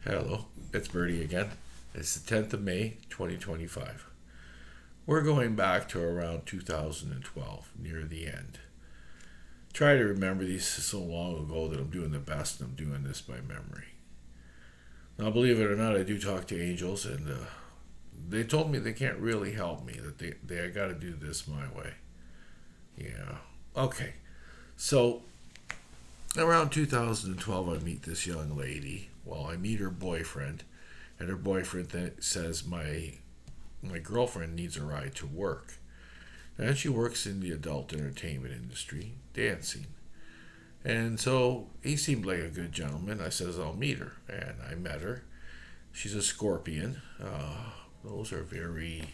Hello, it's Birdy again. It's the 10th of May, 2025. We're going back to around 2012, near the end. Try to remember these so long ago that I'm doing the best and I'm doing this by memory. Now, believe it or not, I do talk to angels, and they told me they can't really help me, that I got to do this my way. Yeah. Okay. So, around 2012, I meet this young lady. Well, I meet her boyfriend, and her boyfriend says my girlfriend needs a ride to work. And she works in the adult entertainment industry, dancing. And so he seemed like a good gentleman. I says I'll meet her, and I met her. She's a Scorpion. Those are very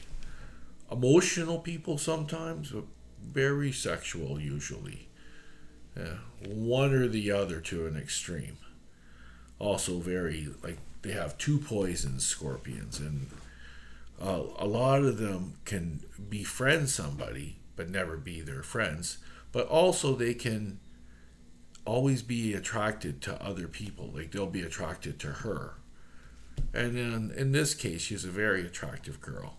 emotional people sometimes, but very sexual usually. One or the other to an extreme. Also very like they have two poison scorpions, and a lot of them can befriend somebody but never be their friends. But also they can always be attracted to other people. Like they'll be attracted to her. And in this case, she's a very attractive girl.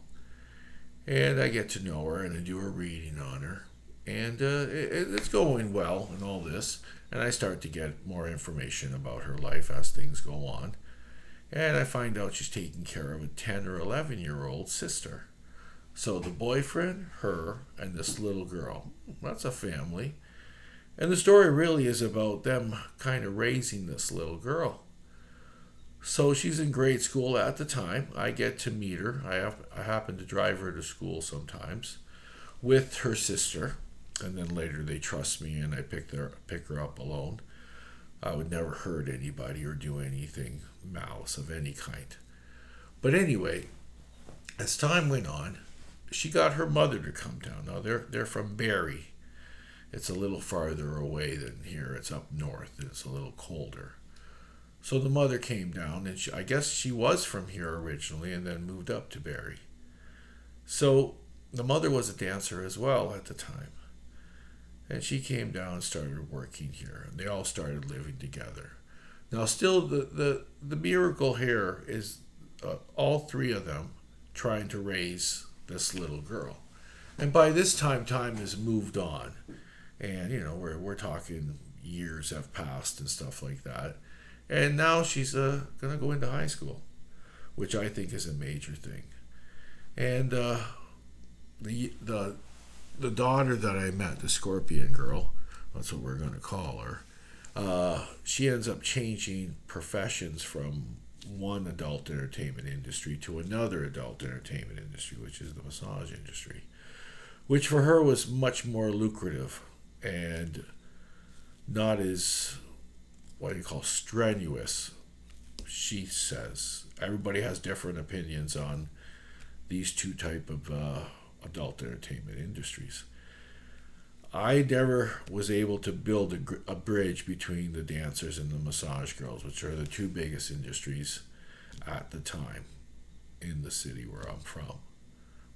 And I get to know her and I do a reading on her. And it's going well and all this. And I start to get more information about her life as things go on. And I find out she's taking care of a 10 or 11-year-old sister. So the boyfriend, her, and this little girl. That's a family. And the story really is about them kind of raising this little girl. So she's in grade school at the time. I get to meet her. I happen to drive her to school sometimes with her sister. And then later they trust me and I pick her up alone. I would never hurt anybody or do anything malice of any kind. But anyway, as time went on, she got her mother to come down. Now they're from Barrie. It's a little farther away than here. It's up north. It's a little colder. So the mother came down, and I guess she was from here originally and then moved up to Barrie. So the mother was a dancer as well at the time. And she came down and started working here. And they all started living together. Now, still, the miracle here is all three of them trying to raise this little girl. And by this time has moved on. And, we're talking years have passed and stuff like that. And now she's going to go into high school, which I think is a major thing. And the daughter that I met, the Scorpion girl, that's what we're going to call her, she ends up changing professions from one adult entertainment industry to another adult entertainment industry, which is the massage industry, which for her was much more lucrative and not as, what do you call, strenuous, she says. Everybody has different opinions on these two type of adult entertainment industries. I never was able to build a bridge between the dancers and the massage girls, which are the two biggest industries at the time in the city where I'm from,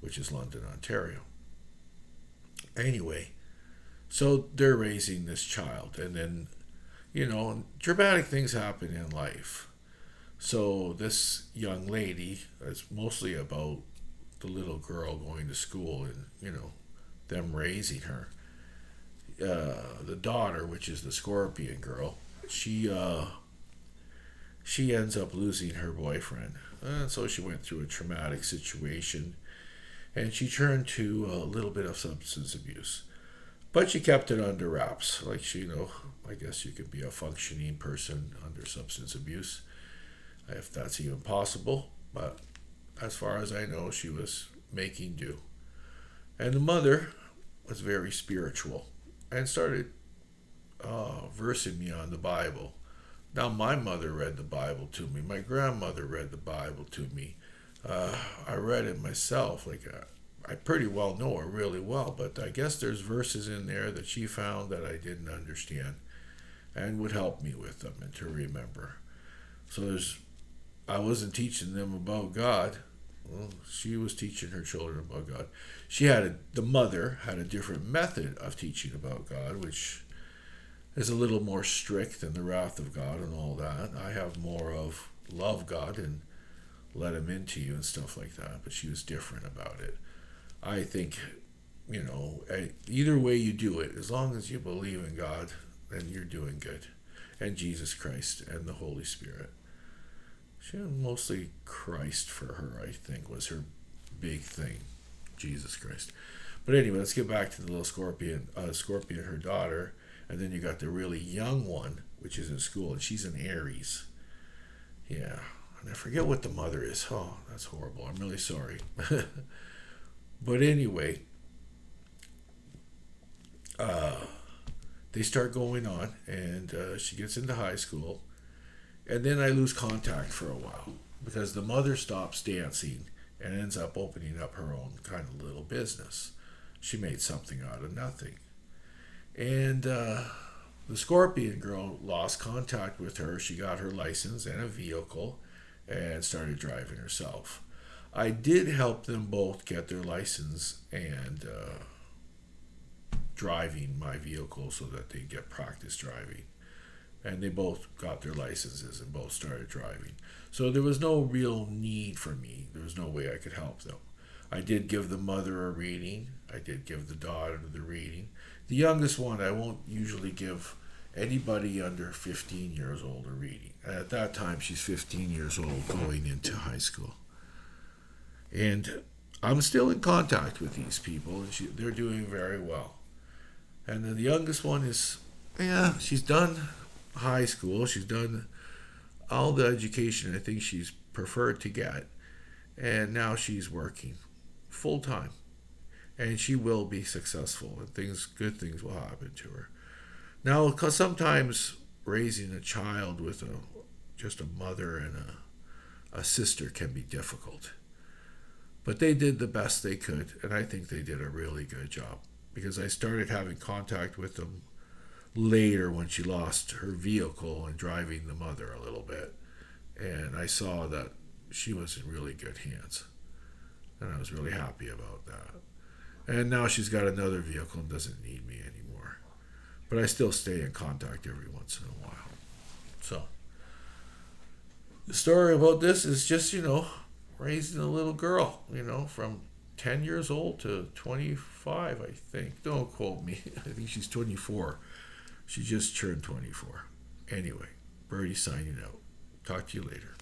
which is London, Ontario. Anyway, so they're raising this child, and then, dramatic things happen in life. So this young lady, it's mostly about the little girl going to school and, them raising her. The daughter, which is the Scorpion girl, she ends up losing her boyfriend. And so she went through a traumatic situation and she turned to a little bit of substance abuse. But she kept it under wraps. Like I guess you could be a functioning person under substance abuse, if that's even possible. But as far as I know, she was making do. And the mother was very spiritual and started versing me on the Bible. Now, my mother read the Bible to me. My grandmother read the Bible to me. I read it myself. I pretty well know it really well, but I guess there's verses in there that she found that I didn't understand and would help me with them and to remember. So I wasn't teaching them about God. Well, she was teaching her children about God. The mother had a different method of teaching about God, which is a little more strict than the wrath of God and all that. I have more of love God and let him into you and stuff like that, but she was different about it. I think, either way you do it, as long as you believe in God, then you're doing good. And Jesus Christ and the Holy Spirit. She had mostly Christ for her, I think, was her big thing. Jesus Christ. But anyway, let's get back to the little Scorpion, her daughter, and then you got the really young one, which is in school, and she's an Aries. Yeah, and I forget what the mother is. Oh, that's horrible. I'm really sorry. But anyway, they start going on, and she gets into high school, and then I lose contact for a while because the mother stops dancing and ends up opening up her own kind of little business. She made something out of nothing. And the Scorpion girl lost contact with her. She got her license and a vehicle and started driving herself. I did help them both get their license and driving my vehicle so that they get practice driving. And they both got their licenses and both started driving. So there was no real need for me. There was no way I could help them. I did give the mother a reading. I did give the daughter the reading. The youngest one, I won't usually give anybody under 15 years old a reading. At that time, she's 15 years old going into high school. And I'm still in contact with these people, and they're doing very well. And then the youngest one is, she's done high school. She's done all the education I think she's preferred to get. And now she's working full time. And she will be successful, and good things will happen to her. Now, because sometimes raising a child with just a mother and a sister can be difficult. But they did the best they could, and I think they did a really good job. Because I started having contact with them later when she lost her vehicle and driving the mother a little bit. And I saw that she was in really good hands. And I was really happy about that. And now she's got another vehicle and doesn't need me anymore. But I still stay in contact every once in a while. So, the story about this is just, raising a little girl, from 10 years old to 25, I think. Don't quote me. I think she's 24. She just turned 24. Anyway, Birdy signing out. Talk to you later.